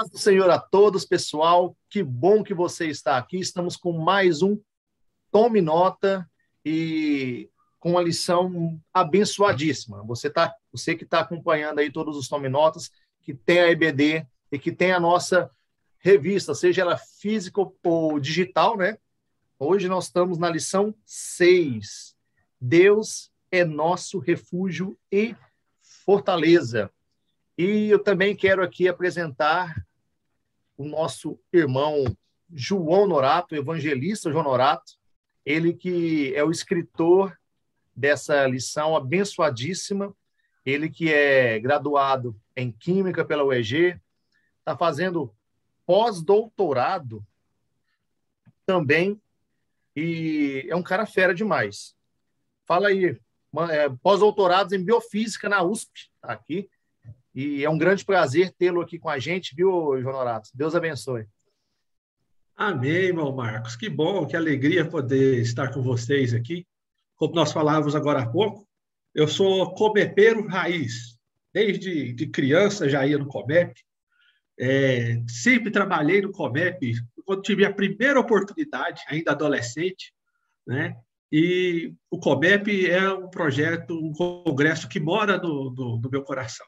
Paz do Senhor a todos, pessoal. Que bom que você está aqui. Estamos com mais um Tome Nota e com uma lição abençoadíssima. Você que está acompanhando aí todos os Tome Notas, que tem a EBD e que tem a nossa revista, seja ela física ou digital, né? Hoje nós estamos na lição 6. Deus é nosso refúgio e fortaleza. E eu também quero aqui apresentar o nosso irmão João Norato, evangelista João Norato, ele que é o escritor dessa lição abençoadíssima, ele que é graduado em Química pela UEG, está fazendo pós-doutorado também, e é um cara fera demais. Fala aí, pós-doutorados em Biofísica na USP, tá aqui. E é um grande prazer tê-lo aqui com a gente, viu, João Norato? Deus abençoe. Amém, irmão Marcos. Que bom, que alegria poder estar com vocês aqui. Como nós falávamos agora há pouco, eu sou comepeiro raiz. Desde de criança já ia no Comep. Sempre trabalhei no Comep. Quando tive a primeira oportunidade, ainda adolescente, né? E o Comep é um projeto, um congresso que mora no meu coração.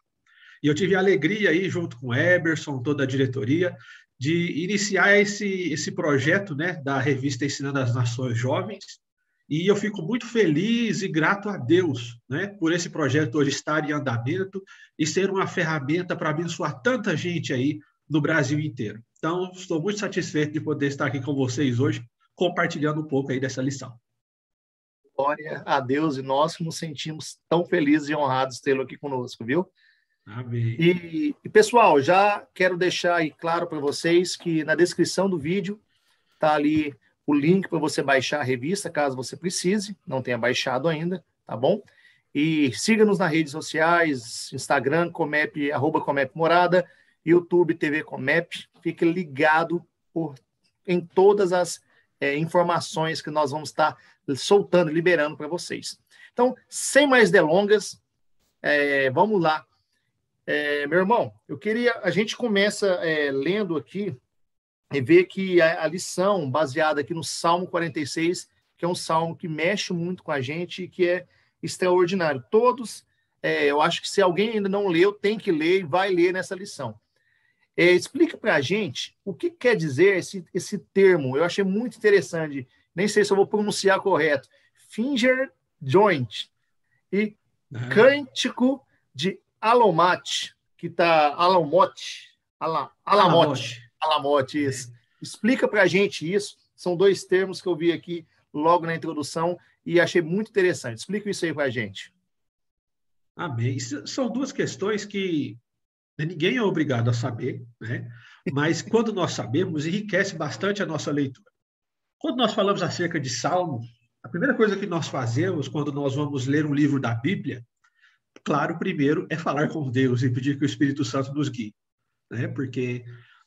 E eu tive a alegria aí, junto com o Eberson, toda a diretoria, de iniciar esse projeto, né, da revista Ensinando as Nações Jovens. E eu fico muito feliz e grato a Deus, né, por esse projeto hoje estar em andamento e ser uma ferramenta para abençoar tanta gente aí no Brasil inteiro. Então, estou muito satisfeito de poder estar aqui com vocês hoje, compartilhando um pouco aí dessa lição. Glória a Deus, e nós nos sentimos tão felizes e honrados tê-lo aqui conosco, viu? Amém. E, pessoal, já quero deixar aí claro para vocês que na descrição do vídeo está ali o link para você baixar a revista, caso você precise, não tenha baixado ainda, tá bom? E siga-nos nas redes sociais, Instagram, Comep, @ComepMorada, YouTube, TV Comep. Fique ligado em todas as informações que nós vamos estar soltando, liberando para vocês. Então, sem mais delongas, vamos lá. Meu irmão, a gente começa lendo aqui e vê que a lição baseada aqui no Salmo 46, que é um salmo que mexe muito com a gente e que é extraordinário. Todos, eu acho que se alguém ainda não leu, tem que ler e vai ler nessa lição. Explica para a gente o que quer dizer esse termo. Eu achei muito interessante, nem sei se eu vou pronunciar correto. Finger Joint e Cântico de Alamote, que está Alamote, isso. Explica para a gente isso. São dois termos que eu vi aqui logo na introdução e achei muito interessante. Explica isso aí para a gente. Amém. São duas questões que ninguém é obrigado a saber, né? Mas quando nós sabemos, enriquece bastante a nossa leitura. Quando nós falamos acerca de Salmo, a primeira coisa que nós fazemos quando nós vamos ler um livro da Bíblia, claro, primeiro é falar com Deus e pedir que o Espírito Santo nos guie, né? Porque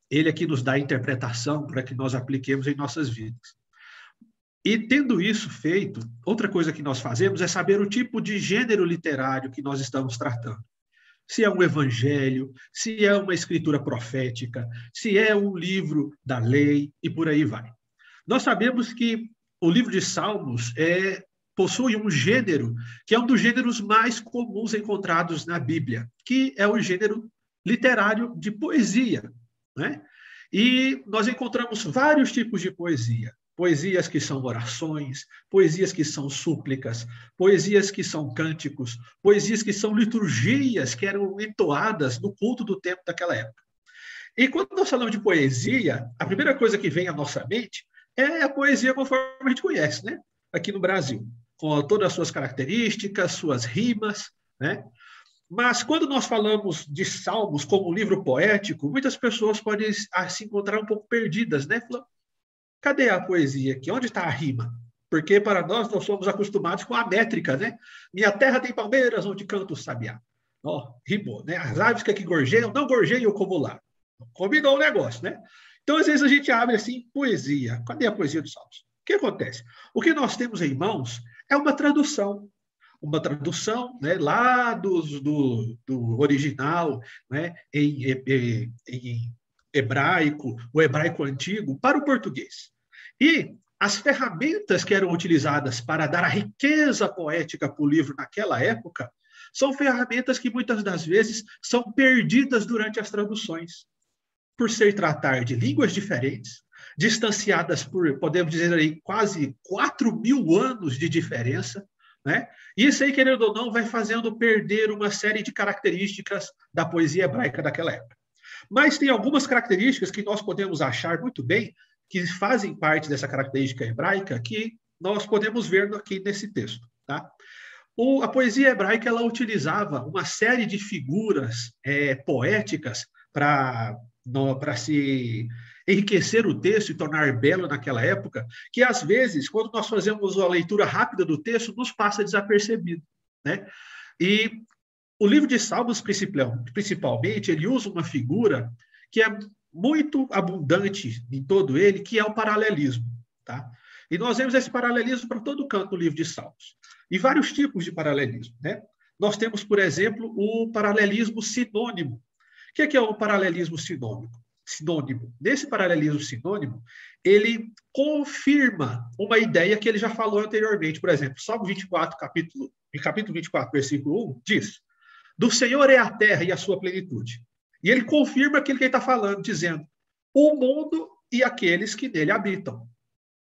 ele aqui nos dá a interpretação para que nós apliquemos em nossas vidas. E tendo isso feito, outra coisa que nós fazemos é saber o tipo de gênero literário que nós estamos tratando. Se é um evangelho, se é uma escritura profética, se é um livro da lei e por aí vai. Nós sabemos que o livro de Salmos possui um gênero que é um dos gêneros mais comuns encontrados na Bíblia, que é o gênero literário de poesia, né? E nós encontramos vários tipos de poesia. Poesias que são orações, poesias que são súplicas, poesias que são cânticos, poesias que são liturgias que eram entoadas no culto do tempo daquela época. E quando nós falamos de poesia, a primeira coisa que vem à nossa mente é a poesia conforme a gente conhece, né? Aqui no Brasil, com todas as suas características, suas rimas, né? Mas quando nós falamos de Salmos como um livro poético, muitas pessoas podem se encontrar um pouco perdidas, né? Falando, cadê a poesia aqui? Onde está a rima? Porque para nós somos acostumados com a métrica, né? Minha terra tem palmeiras onde canta o sabiá. Rimou, né? As aves que aqui gorjeiam, não gorjeiam como lá. Combinou o negócio, né? Então, às vezes, a gente abre assim, poesia. Cadê a poesia dos Salmos? O que acontece? O que nós temos em mãos é uma tradução, né, lá do original, né, em hebraico, o hebraico antigo, para o português. E as ferramentas que eram utilizadas para dar a riqueza poética para o livro naquela época são ferramentas que muitas das vezes são perdidas durante as traduções, por ser tratar de línguas diferentes, distanciadas por, podemos dizer aí, quase 4.000 anos de diferença, né? Isso aí, querendo ou não, vai fazendo perder uma série de características da poesia hebraica daquela época. Mas tem algumas características que nós podemos achar muito bem, que fazem parte dessa característica hebraica, que nós podemos ver aqui nesse texto, tá? A poesia hebraica, ela utilizava uma série de figuras poéticas para se enriquecer o texto e tornar belo naquela época, que às vezes, quando nós fazemos a leitura rápida do texto, nos passa desapercebido, né? E o livro de Salmos, principalmente, ele usa uma figura que é muito abundante em todo ele, que é o paralelismo, tá? E nós vemos esse paralelismo para todo canto do livro de Salmos. E vários tipos de paralelismo, né? Nós temos, por exemplo, o paralelismo sinônimo. O que é o paralelismo sinônimo? Nesse paralelismo sinônimo, ele confirma uma ideia que ele já falou anteriormente. Por exemplo, Salmo 24, capítulo 24, versículo 1, diz: do Senhor é a terra e a sua plenitude. E ele confirma aquilo que ele está falando, dizendo: o mundo e aqueles que nele habitam.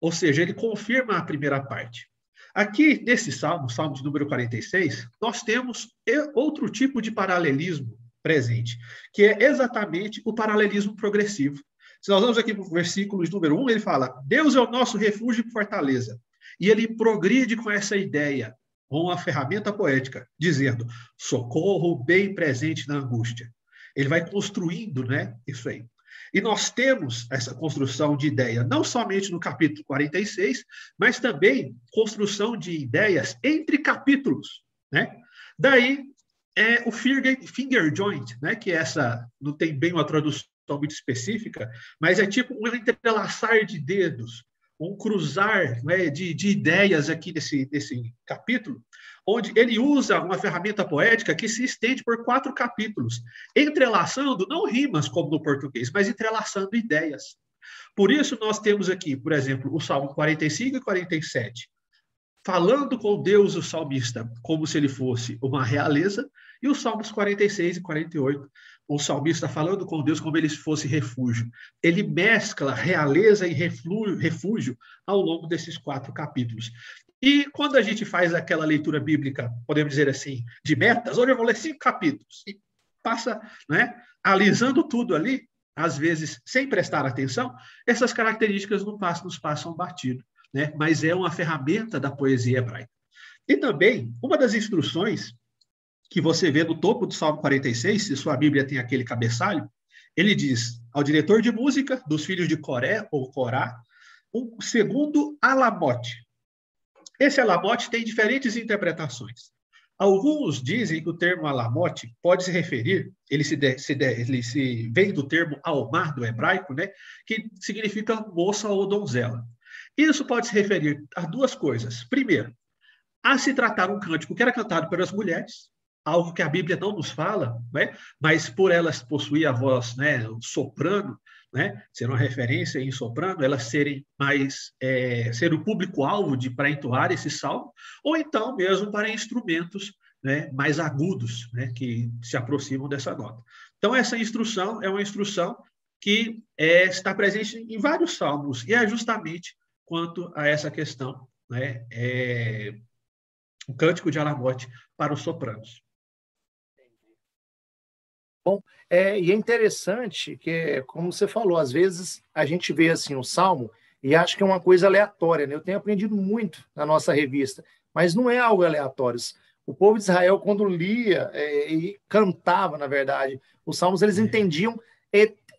Ou seja, ele confirma a primeira parte. Aqui, nesse salmo, salmo de número 46, nós temos outro tipo de paralelismo presente, que é exatamente o paralelismo progressivo. Se nós vamos aqui para o versículo de número 1, ele fala: Deus é o nosso refúgio e fortaleza. E ele progride com essa ideia, com uma ferramenta poética, dizendo: socorro bem presente na angústia. Ele vai construindo, né, isso aí. E nós temos essa construção de ideia, não somente no capítulo 46, mas também construção de ideias entre capítulos, né? Daí, o finger joint, né, que essa não tem bem uma tradução muito específica, mas é tipo um entrelaçar de dedos, um cruzar, né, de ideias aqui nesse capítulo, onde ele usa uma ferramenta poética que se estende por 4 capítulos, entrelaçando, não rimas como no português, mas entrelaçando ideias. Por isso nós temos aqui, por exemplo, o Salmo 45 e 47, falando com Deus o salmista como se ele fosse uma realeza, e os Salmos 46 e 48, o salmista falando com Deus como ele fosse refúgio. Ele mescla realeza e refúgio ao longo desses 4 capítulos. E quando a gente faz aquela leitura bíblica, podemos dizer assim, de metas, hoje eu vou ler 5 capítulos, e passa, né, alisando tudo ali, às vezes sem prestar atenção, essas características nos passam batido, né? Mas é uma ferramenta da poesia hebraica. E também, uma das instruções que você vê no topo do Salmo 46, se sua Bíblia tem aquele cabeçalho, ele diz ao diretor de música dos filhos de Coré, ou Corá, um segundo alamote. Esse alamote tem diferentes interpretações. Alguns dizem que o termo alamote pode se referir, ele se vem do termo almar, do hebraico, né, que significa moça ou donzela. Isso pode se referir a 2 coisas. Primeiro, a se tratar um cântico que era cantado pelas mulheres, algo que a Bíblia não nos fala, né, mas por elas possuir a voz, né, soprano, né, ser uma referência em soprano, elas serem mais, ser o público-alvo para entoar esse salmo, ou então mesmo para instrumentos, né, mais agudos, né, que se aproximam dessa nota. Então, essa instrução é uma instrução que está presente em vários salmos, e é justamente quanto a essa questão, né, o cântico de alamote para os sopranos. Bom, e é interessante que, como você falou, às vezes a gente vê assim o Salmo e acha que é uma coisa aleatória, né? Eu tenho aprendido muito na nossa revista, mas não é algo aleatório. O povo de Israel, quando lia e cantava, na verdade, os Salmos, eles entendiam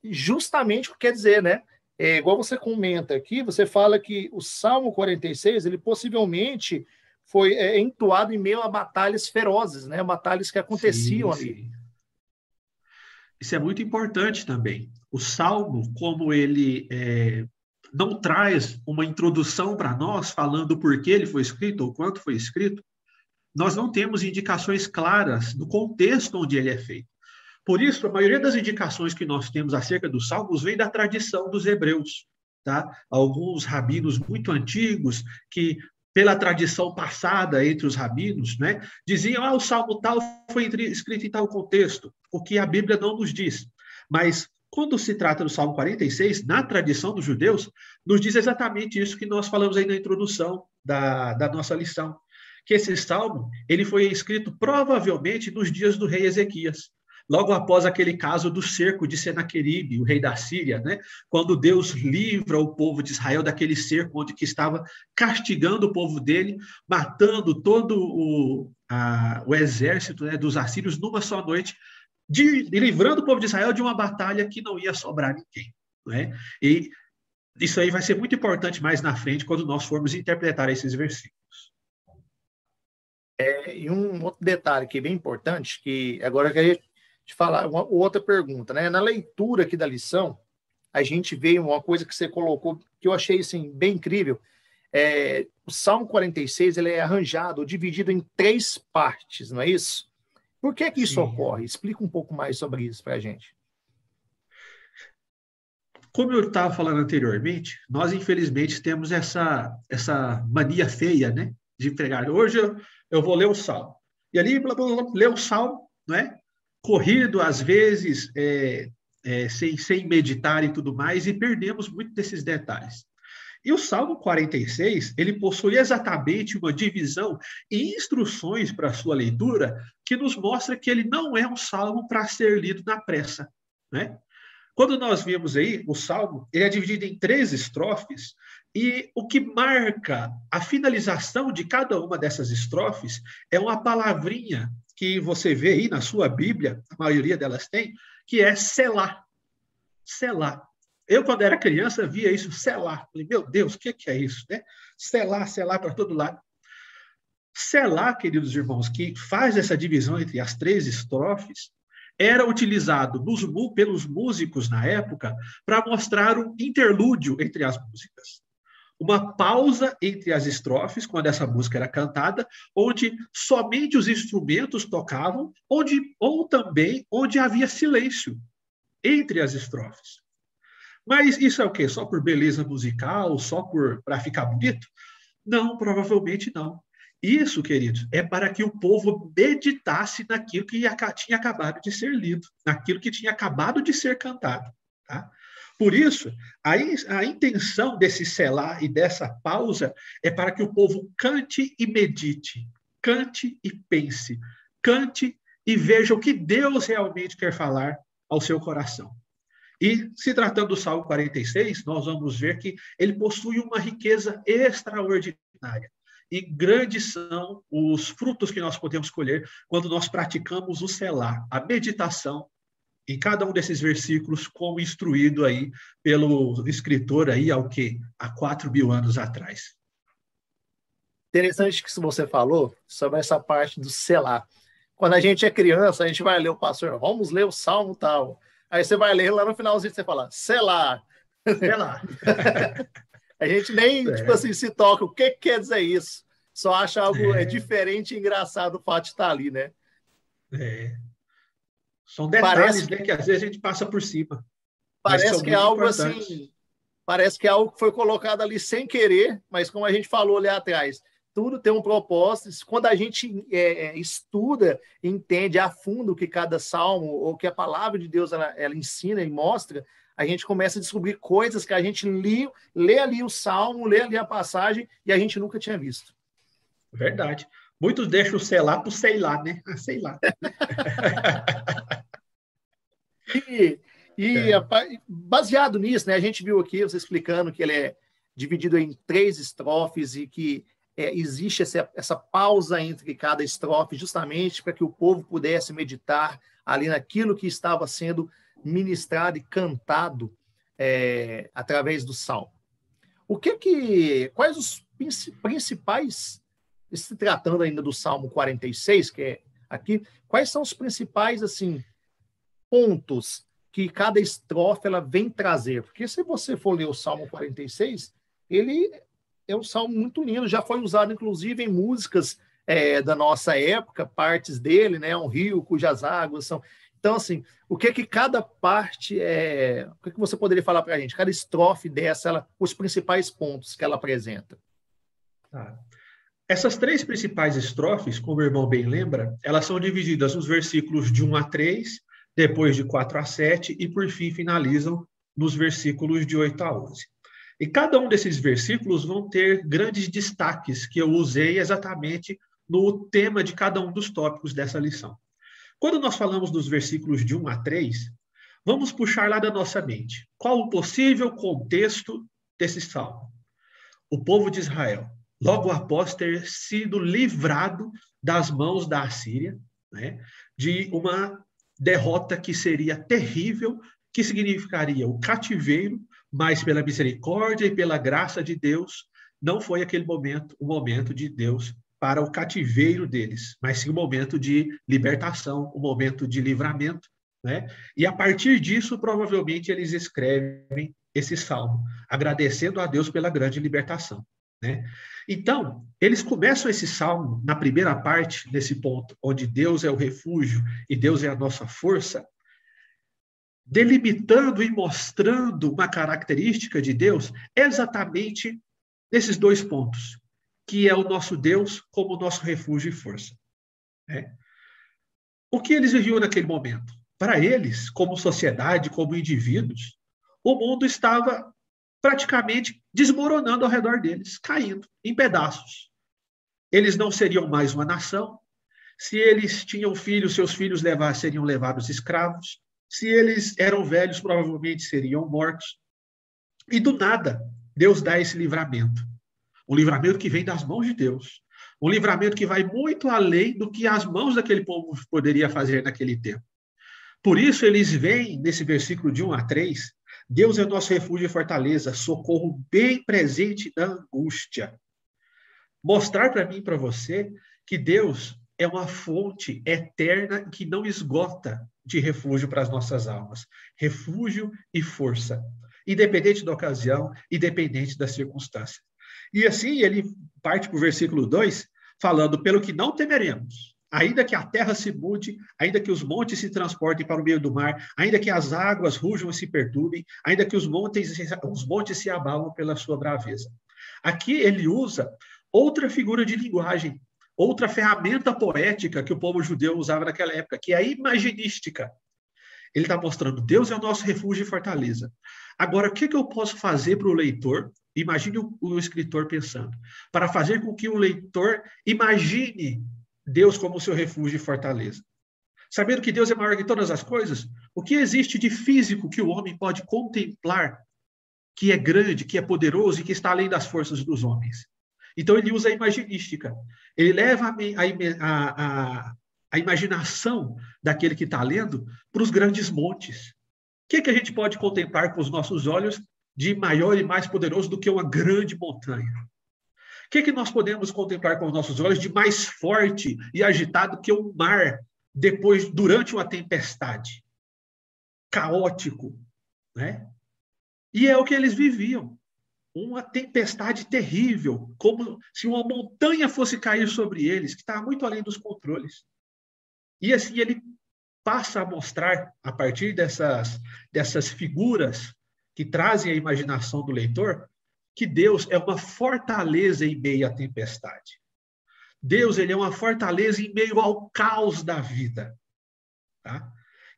justamente o que quer dizer, né? Igual você comenta aqui, você fala que o Salmo 46, ele possivelmente foi entoado em meio a batalhas ferozes, né? Batalhas que aconteciam ali. Sim. Isso é muito importante também. O Salmo, como ele não traz uma introdução para nós, falando por que ele foi escrito ou quanto foi escrito, nós não temos indicações claras do contexto onde ele é feito. Por isso, a maioria das indicações que nós temos acerca dos salmos vem da tradição dos hebreus. Tá? Alguns rabinos muito antigos que, pela tradição passada entre os rabinos, né, diziam o salmo tal foi escrito em tal contexto, o que a Bíblia não nos diz. Mas, quando se trata do Salmo 46, na tradição dos judeus, nos diz exatamente isso que nós falamos aí na introdução da nossa lição, que esse salmo ele foi escrito provavelmente nos dias do rei Ezequias, logo após aquele caso do cerco de Senaqueribe, o rei da Síria, né? Quando Deus livra o povo de Israel daquele cerco onde que estava castigando o povo dele, matando todo o exército, né, dos assírios numa só noite, livrando o povo de Israel de uma batalha que não ia sobrar ninguém. Né? E isso aí vai ser muito importante mais na frente, quando nós formos interpretar esses versículos. E um outro detalhe que é bem importante, que agora eu queria te falar uma outra pergunta, né? Na leitura aqui da lição, a gente vê uma coisa que você colocou, que eu achei assim, bem incrível. O Salmo 46 ele é arranjado, dividido em 3 partes, não é isso? Por que isso Sim. ocorre? Explica um pouco mais sobre isso para a gente. Como eu estava falando anteriormente, nós infelizmente temos essa mania feia, né? De pegar, hoje eu vou ler o Salmo. E ali, ler o Salmo, não é? Corrido, às vezes, sem meditar e tudo mais, e perdemos muito desses detalhes. E o Salmo 46, ele possui exatamente uma divisão e instruções para a sua leitura que nos mostra que ele não é um salmo para ser lido na pressa, né? Quando nós vimos aí o salmo, ele é dividido em 3 estrofes, e o que marca a finalização de cada uma dessas estrofes é uma palavrinha que você vê aí na sua Bíblia, a maioria delas tem, que é selá. Selá. Eu, quando era criança, via isso, selá. Falei, meu Deus, o que é isso? Né? Selá para todo lado. Selá, queridos irmãos, que faz essa divisão entre as 3 estrofes, era utilizado pelos músicos na época para mostrar um interlúdio entre as músicas. Uma pausa entre as estrofes, quando essa música era cantada, onde somente os instrumentos tocavam, ou também onde havia silêncio entre as estrofes. Mas isso é o quê? Só por beleza musical? Só para ficar bonito? Não, provavelmente não. Isso, queridos, é para que o povo meditasse naquilo que tinha acabado de ser lido, naquilo que tinha acabado de ser cantado. Tá? Por isso, a intenção desse selá e dessa pausa é para que o povo cante e medite, cante e pense, cante e veja o que Deus realmente quer falar ao seu coração. E, se tratando do Salmo 46, nós vamos ver que ele possui uma riqueza extraordinária. E grandes são os frutos que nós podemos colher quando nós praticamos o selá, a meditação, em cada um desses versículos, como instruído aí pelo escritor aí há 4.000 anos atrás. Interessante que você falou sobre essa parte do selá. Quando a gente é criança, a gente vai ler o pastor, vamos ler o Salmo tal. Aí você vai ler lá no finalzinho, você fala, selá. Selá. A gente nem, tipo assim, se toca. O que quer dizer isso? Só acha algo diferente e engraçado o fato de estar ali, né? São detalhes, né, que às vezes a gente passa por cima. Parece que é algo assim... Parece que é algo que foi colocado ali sem querer, mas como a gente falou ali atrás, tudo tem um propósito. Quando a gente estuda, entende a fundo o que cada salmo ou que a palavra de Deus ela ensina e mostra, a gente começa a descobrir coisas que a gente lê ali o salmo, lê ali a passagem e a gente nunca tinha visto. Verdade. Muitos deixam o selá para o sei lá, né? Sei lá. Baseado nisso, né, a gente viu aqui você explicando que ele é dividido em 3 estrofes e que existe essa pausa entre cada estrofe justamente para que o povo pudesse meditar ali naquilo que estava sendo ministrado e cantado através do salmo. Quais os principais, se tratando ainda do Salmo 46, que é aqui, quais são os principais assim pontos que cada estrofe ela vem trazer? Porque se você for ler o Salmo 46, ele é um salmo muito lindo, já foi usado inclusive em músicas da nossa época, partes dele, né? Um rio cujas águas são... Então, assim, o que cada parte é... O que você poderia falar para a gente? Cada estrofe dessa, os principais pontos que ela apresenta. Tá. Essas 3 principais estrofes, como o irmão bem lembra, elas são divididas nos versículos de 1 a 3, depois de 4 a 7 e, por fim, finalizam nos versículos de 8 a 11. E cada um desses versículos vão ter grandes destaques que eu usei exatamente no tema de cada um dos tópicos dessa lição. Quando nós falamos dos versículos de 1 a 3, vamos puxar lá da nossa mente. Qual o possível contexto desse salmo? O povo de Israel, logo após ter sido livrado das mãos da Assíria, né, de uma derrota que seria terrível, que significaria o cativeiro, mas pela misericórdia e pela graça de Deus, não foi aquele momento, o momento de Deus para o cativeiro deles, mas sim um momento de libertação, um momento de livramento, né? E a partir disso, provavelmente, eles escrevem esse salmo, agradecendo a Deus pela grande libertação, né? Então, eles começam esse salmo, na primeira parte, nesse ponto, onde Deus é o refúgio e Deus é a nossa força, delimitando e mostrando uma característica de Deus exatamente nesses 2 pontos, que é o nosso Deus como nosso refúgio e força. Né? O que eles viviam naquele momento? Para eles, como sociedade, como indivíduos, o mundo estava praticamente desmoronando ao redor deles, caindo em pedaços. Eles não seriam mais uma nação. Se eles tinham filhos, seus filhos seriam levados escravos. Se eles eram velhos, provavelmente seriam mortos. E do nada, Deus dá esse livramento. Um livramento que vem das mãos de Deus. Um livramento que vai muito além do que as mãos daquele povo poderia fazer naquele tempo. Por isso, eles veem, nesse versículo de 1 a 3, Deus é nosso refúgio e fortaleza, socorro bem presente na angústia. Mostrar para mim e para você que Deus é uma fonte eterna que não esgota de refúgio para as nossas almas. Refúgio e força, independente da ocasião, independente da circunstância. E assim ele parte para o versículo 2, falando, pelo que não temeremos, ainda que a terra se mude, ainda que os montes se transportem para o meio do mar, ainda que as águas rujam e se perturbem, ainda que os montes se abalam pela sua braveza. Aqui ele usa outra figura de linguagem, outra ferramenta poética que o povo judeu usava naquela época, que é a imaginística. Ele está mostrando, Deus é o nosso refúgio e fortaleza. Agora, o que eu posso fazer para o leitor? Imagine o escritor pensando, para fazer com que o leitor imagine Deus como seu refúgio e fortaleza. Sabendo que Deus é maior que todas as coisas, o que existe de físico que o homem pode contemplar, que é grande, que é poderoso e que está além das forças dos homens? Então ele usa a imaginística. Ele leva a imaginação daquele que está lendo para os grandes montes. O que a gente pode contemplar com os nossos olhos de maior e mais poderoso do que uma grande montanha? O que nós podemos contemplar com os nossos olhos de mais forte e agitado que o mar durante uma tempestade? Caótico, né? E é o que eles viviam. Uma tempestade terrível, como se uma montanha fosse cair sobre eles, que estava muito além dos controles. E assim ele passa a mostrar, a partir dessas figuras que trazem a imaginação do leitor, que Deus é uma fortaleza em meio à tempestade. Deus ele é uma fortaleza em meio ao caos da vida. Tá?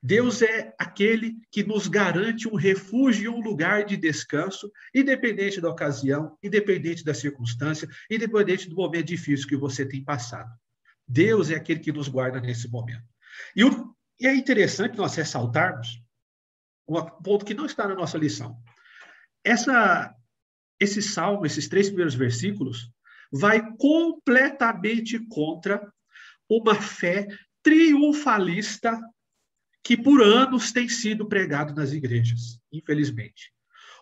Deus é aquele que nos garante um refúgio e um lugar de descanso, independente da ocasião, independente da circunstância, independente do momento difícil que você tem passado. Deus é aquele que nos guarda nesse momento. E é interessante nós ressaltarmos um ponto que não está na nossa lição. Esse salmo, esses 3 primeiros versículos, vai completamente contra uma fé triunfalista que por anos tem sido pregado nas igrejas, infelizmente.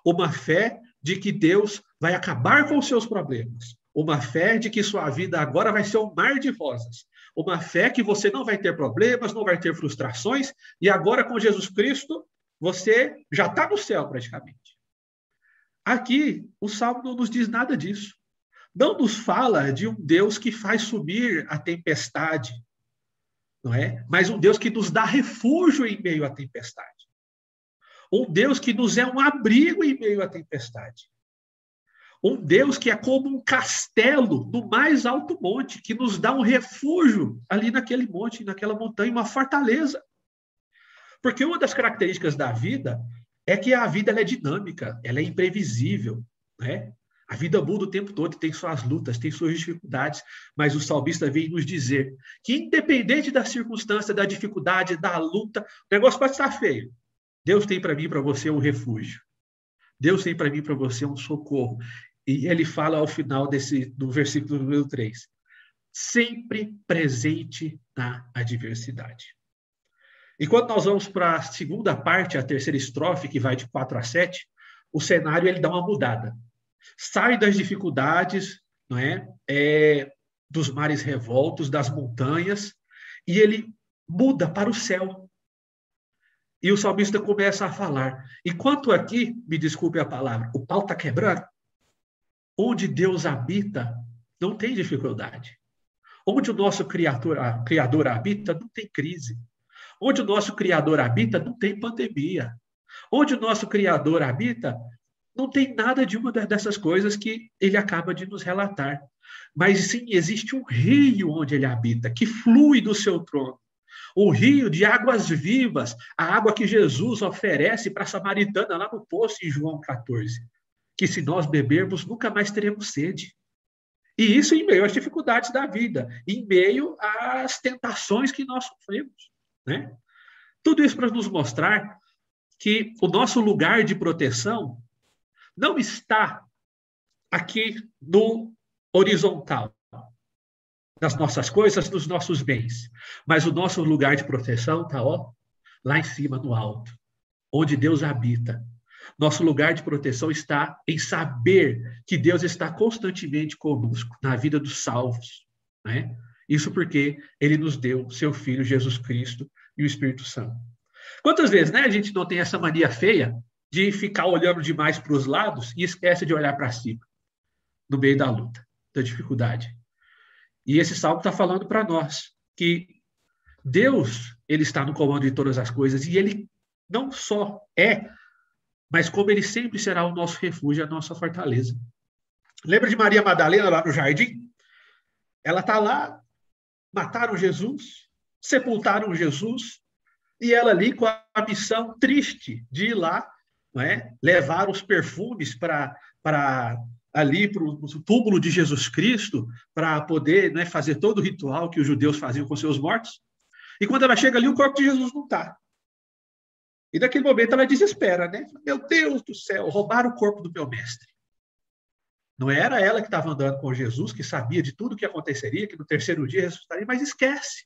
Uma fé de que Deus vai acabar com os seus problemas. Uma fé de que sua vida agora vai ser um mar de rosas. Uma fé que você não vai ter problemas, não vai ter frustrações, e agora com Jesus Cristo, você já está no céu praticamente. Aqui, o Salmo não nos diz nada disso. Não nos fala de um Deus que faz sumir a tempestade, não é? Mas um Deus que nos dá refúgio em meio à tempestade. Um Deus que nos é um abrigo em meio à tempestade. Um Deus que é como um castelo no mais alto monte, que nos dá um refúgio ali naquele monte, naquela montanha, uma fortaleza. Porque uma das características da vida é que a vida ela é dinâmica, ela é imprevisível, né? A vida muda o tempo todo, tem suas lutas, tem suas dificuldades, mas o salmista vem nos dizer que, independente da circunstância, da dificuldade, da luta, o negócio pode estar feio. Deus tem para mim e para você um refúgio. Deus tem para mim e para você um socorro. E ele fala ao final do versículo número 3, sempre presente na adversidade. E quando nós vamos para a segunda parte, a terceira estrofe, que vai de 4 a 7, o cenário ele dá uma mudada. Sai das dificuldades, não é? Dos mares revoltos, das montanhas, e ele muda para o céu. E o salmista começa a falar. Enquanto aqui, me desculpe a palavra, o pau está quebrando, onde Deus habita, não tem dificuldade. Onde o nosso Criador habita, não tem crise. Onde o nosso Criador habita, não tem pandemia. Onde o nosso Criador habita, não tem nada de uma dessas coisas que ele acaba de nos relatar. Mas sim, existe um rio onde ele habita, que flui do seu trono. O rio de águas vivas, a água que Jesus oferece para a samaritana lá no poço em João 14. Que se nós bebermos, nunca mais teremos sede. E isso em meio às dificuldades da vida, em meio às tentações que nós sofremos, né? Tudo isso para nos mostrar que o nosso lugar de proteção não está aqui no horizontal, das nossas coisas, dos nossos bens, mas o nosso lugar de proteção está lá em cima, no alto, onde Deus habita. Nosso lugar de proteção está em saber que Deus está constantemente conosco na vida dos salvos, né? Isso porque ele nos deu seu Filho Jesus Cristo e o Espírito Santo. Quantas vezes, né, a gente não tem essa mania feia de ficar olhando demais para os lados e esquece de olhar para cima, no meio da luta, da dificuldade. E esse salmo está falando para nós que Deus, ele está no comando de todas as coisas e ele não só mas como ele sempre será o nosso refúgio, a nossa fortaleza. Lembra de Maria Madalena lá no jardim? Ela está lá, mataram Jesus, sepultaram Jesus, e ela ali com a missão triste de ir lá, não é? Levar os perfumes para o túmulo de Jesus Cristo, para poder, né, fazer todo o ritual que os judeus faziam com seus mortos. E quando ela chega ali, o corpo de Jesus não está. E naquele momento ela desespera, né? Meu Deus do céu, roubaram o corpo do meu mestre. Não era ela que estava andando com Jesus, que sabia de tudo o que aconteceria, que no terceiro dia ressuscitaria, mas esquece.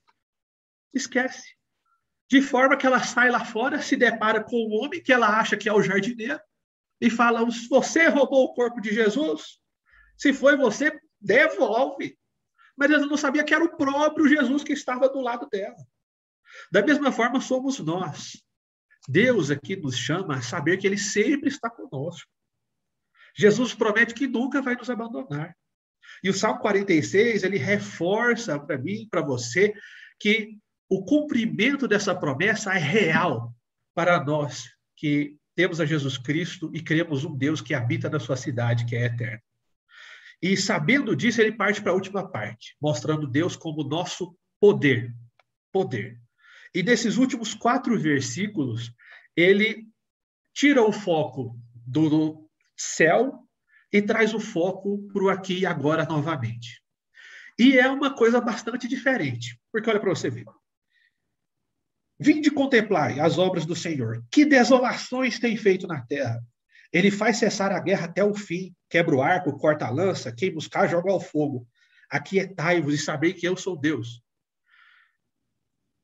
De forma que ela sai lá fora, se depara com um homem que ela acha que é o jardineiro, e fala, você roubou o corpo de Jesus? Se foi você, devolve. Mas ela não sabia que era o próprio Jesus que estava do lado dela. Da mesma forma somos nós. Deus aqui nos chama a saber que ele sempre está conosco. Jesus promete que nunca vai nos abandonar. E o Salmo 46, ele reforça para mim, para você, que o cumprimento dessa promessa é real para nós que temos a Jesus Cristo e cremos um Deus que habita na sua cidade, que é eterno. E sabendo disso, ele parte para a última parte, mostrando Deus como nosso poder. E nesses últimos 4 versículos, ele tira o foco do céu e traz o foco para o aqui e agora novamente. E é uma coisa bastante diferente, porque olha para você ver. Vinde contemplar as obras do Senhor, que desolações tem feito na terra. Ele faz cessar a guerra até o fim, quebra o arco, corta a lança, queima os carros, joga ao fogo. Aquietai-vos e sabei que eu sou Deus.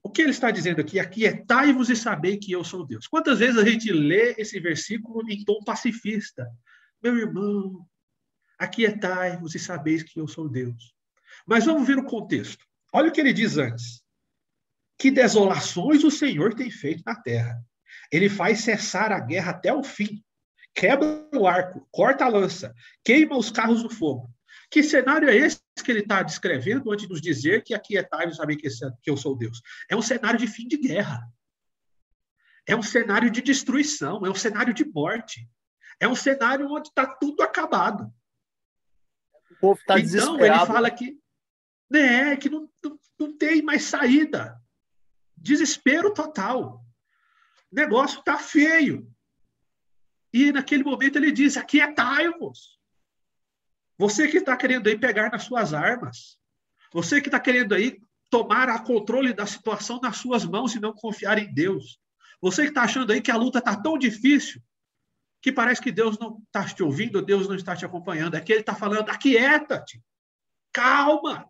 O que ele está dizendo aqui? Aquietai-vos e sabei que eu sou Deus. Quantas vezes a gente lê esse versículo em tom pacifista? Meu irmão, aquietai-vos e sabeis que eu sou Deus. Mas vamos ver o contexto. Olha o que ele diz antes. Que desolações o Senhor tem feito na terra. Ele faz cessar a guerra até o fim. Quebra o arco, corta a lança, queima os carros no fogo. Que cenário é esse que ele está descrevendo antes de nos dizer que aquietai-vos e sabei que eu sou Deus? É um cenário de fim de guerra. É um cenário de destruição. É um cenário de morte. É um cenário onde está tudo acabado. O povo está desesperado. Então, ele fala que não tem mais saída. Desespero total. O negócio está feio. E naquele momento ele diz, aquietai-vos. Você que está querendo aí pegar nas suas armas, você que está querendo aí tomar a controle da situação nas suas mãos e não confiar em Deus, você que está achando aí que a luta está tão difícil que parece que Deus não está te ouvindo, Deus não está te acompanhando, é que ele está falando, aquieta-te, calma,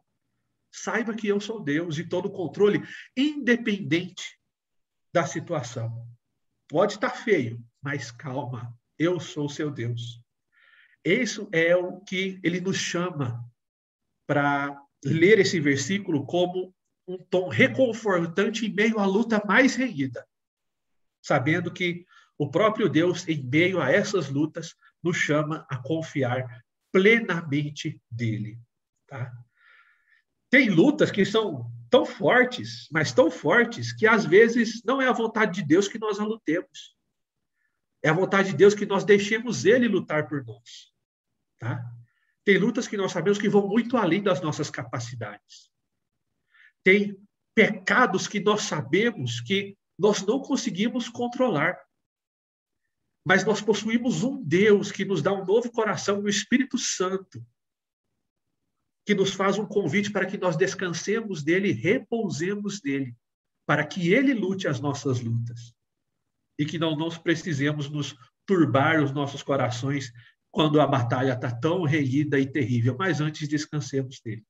saiba que eu sou Deus e todo o controle, independente da situação. Pode estar feio, mas calma, eu sou seu Deus. Isso é o que ele nos chama para ler esse versículo como um tom reconfortante em meio à luta mais renhida, sabendo que o próprio Deus, em meio a essas lutas, nos chama a confiar plenamente nele. Tá? Tem lutas que são tão fortes, mas tão fortes, que às vezes não é a vontade de Deus que nós a lutemos. É a vontade de Deus que nós deixemos ele lutar por nós. Tá? Tem lutas que nós sabemos que vão muito além das nossas capacidades. Tem pecados que nós sabemos que nós não conseguimos controlar. Mas nós possuímos um Deus que nos dá um novo coração, o Espírito Santo, que nos faz um convite para que nós descansemos dele, repousemos nele, para que ele lute as nossas lutas. E que não nós precisemos nos turbar os nossos corações quando a batalha está tão renhida e terrível, mas antes descansemos nele.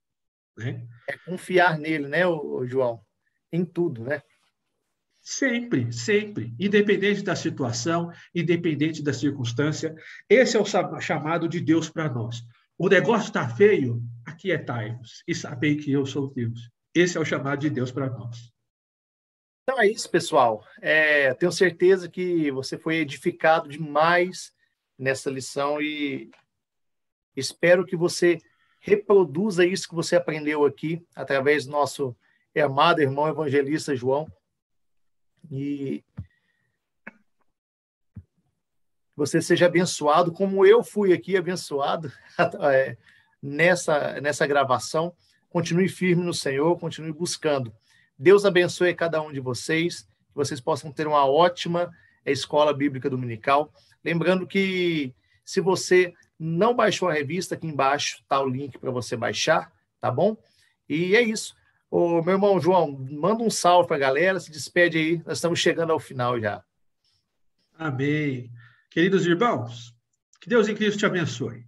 Né? É confiar nele, né, João? Em tudo, né? Sempre, sempre. Independente da situação, independente da circunstância. Esse é o chamado de Deus para nós. O negócio está feio, aquietai-vos e sabei que eu sou Deus. Esse é o chamado de Deus para nós. Então é isso, pessoal. Tenho certeza que você foi edificado demais nessa lição e espero que você reproduza isso que você aprendeu aqui através do nosso amado irmão evangelista João e você seja abençoado como eu fui aqui abençoado nessa gravação. Continue firme no Senhor, continue buscando. Deus abençoe cada um de vocês, que vocês possam ter uma ótima escola bíblica dominical. Lembrando que se você não baixou a revista, aqui embaixo está o link para você baixar, tá bom? E é isso. Ô, meu irmão João, manda um salve para a galera, se despede aí, nós estamos chegando ao final já. Amém. Queridos irmãos, que Deus em Cristo te abençoe.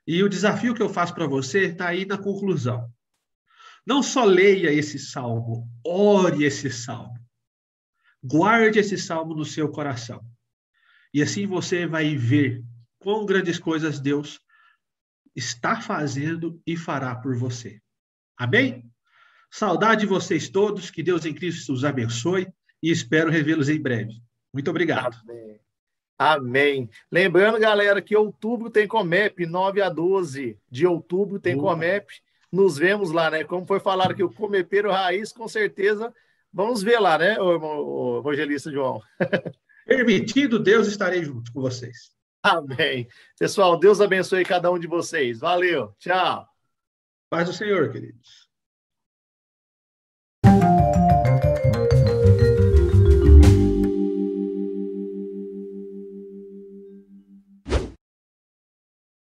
E o desafio que eu faço para você está aí na conclusão. Não só leia esse salmo, ore esse salmo. Guarde esse salmo no seu coração. E assim você vai ver quão grandes coisas Deus está fazendo e fará por você. Amém? Saudade de vocês todos, que Deus em Cristo os abençoe e espero revê-los em breve. Muito obrigado. Amém. Amém. Lembrando, galera, que outubro tem Comep, 9 a 12 de outubro tem Comep. Nos vemos lá, né? Como foi falado que o Comepeiro Raiz, com certeza, vamos ver lá, né, o evangelista João? Permitido Deus, estarei junto com vocês. Amém. Pessoal, Deus abençoe cada um de vocês. Valeu. Tchau. Paz do Senhor, queridos.